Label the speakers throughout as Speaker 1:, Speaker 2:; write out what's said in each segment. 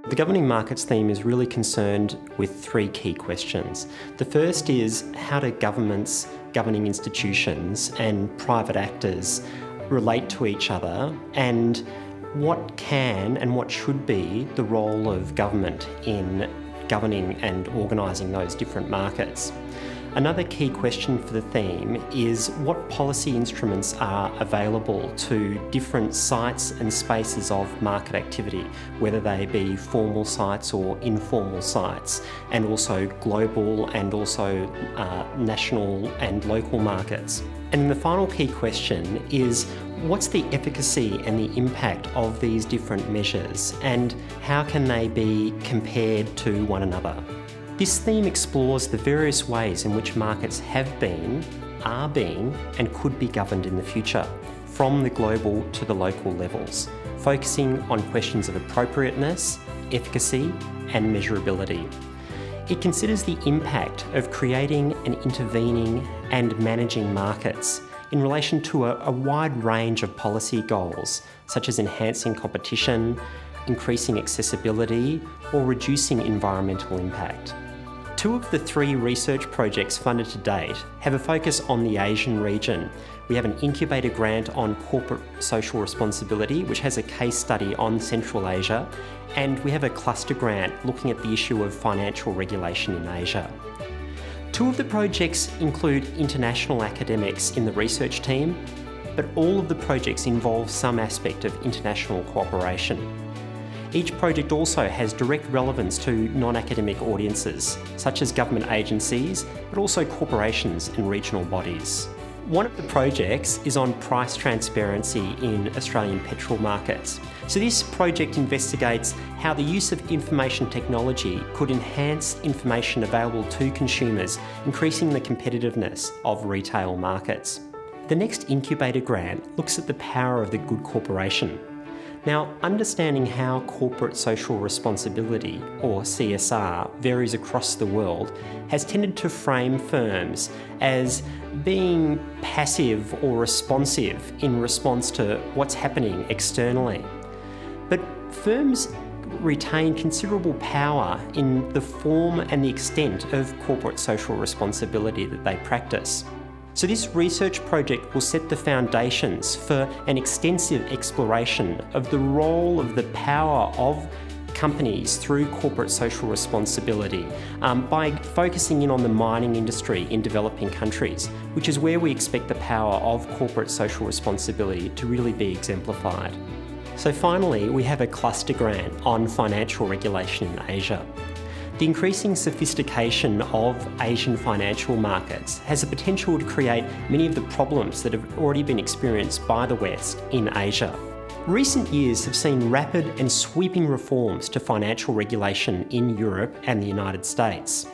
Speaker 1: The governing markets theme is really concerned with three key questions. The first is, how do governments, governing institutions and private actors relate to each other, and what can and what should be the role of government in governing and organising those different markets? Another key question for the theme is what policy instruments are available to different sites and spaces of market activity, whether they be formal sites or informal sites, and also global and also national and local markets. And the final key question is, what's the efficacy and the impact of these different measures, and how can they be compared to one another? This theme explores the various ways in which markets have been, are being, and could be governed in the future, from the global to the local levels, focusing on questions of appropriateness, efficacy, and measurability. It considers the impact of creating and intervening and managing markets in relation to a wide range of policy goals, such as enhancing competition, increasing accessibility, or reducing environmental impact. Two of the three research projects funded to date have a focus on the Asian region. We have an incubator grant on corporate social responsibility, which has a case study on Central Asia, and we have a cluster grant looking at the issue of financial regulation in Asia. Two of the projects include international academics in the research team, but all of the projects involve some aspect of international cooperation. Each project also has direct relevance to non-academic audiences, such as government agencies, but also corporations and regional bodies. One of the projects is on price transparency in Australian petrol markets. So this project investigates how the use of information technology could enhance information available to consumers, increasing the competitiveness of retail markets. The next incubator grant looks at the power of the good corporation. Now, understanding how corporate social responsibility, or CSR, varies across the world has tended to frame firms as being passive or responsive in response to what's happening externally. But firms retain considerable power in the form and the extent of corporate social responsibility that they practice. So this research project will set the foundations for an extensive exploration of the role of the power of companies through corporate social responsibility by focusing in on the mining industry in developing countries, which is where we expect the power of corporate social responsibility to really be exemplified. So finally, we have a cluster grant on financial regulation in Asia. The increasing sophistication of Asian financial markets has the potential to create many of the problems that have already been experienced by the West in Asia. Recent years have seen rapid and sweeping reforms to financial regulation in Europe and the United States.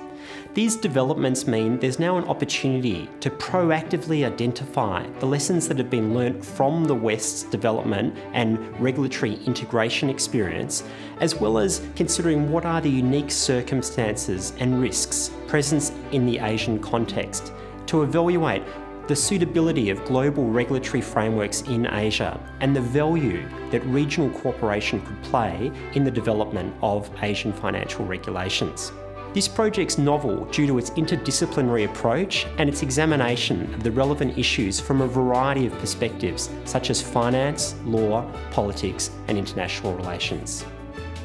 Speaker 1: These developments mean there's now an opportunity to proactively identify the lessons that have been learnt from the West's development and regulatory integration experience, as well as considering what are the unique circumstances and risks present in the Asian context, to evaluate the suitability of global regulatory frameworks in Asia and the value that regional cooperation could play in the development of Asian financial regulations. This project's novel due to its interdisciplinary approach and its examination of the relevant issues from a variety of perspectives, such as finance, law, politics, and international relations.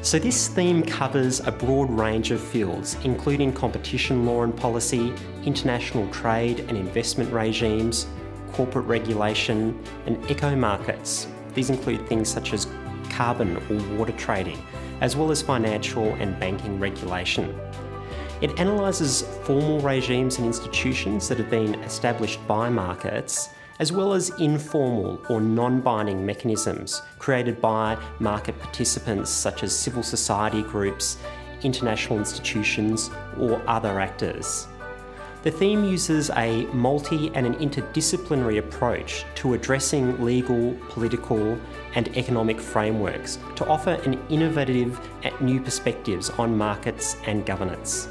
Speaker 1: So this theme covers a broad range of fields, including competition law and policy, international trade and investment regimes, corporate regulation, and eco-markets. These include things such as carbon or water trading, as well as financial and banking regulation. It analyses formal regimes and institutions that have been established by markets, as well as informal or non-binding mechanisms created by market participants such as civil society groups, international institutions, or other actors. The theme uses a multi- and an interdisciplinary approach to addressing legal, political, and economic frameworks to offer an innovative new perspectives on markets and governance.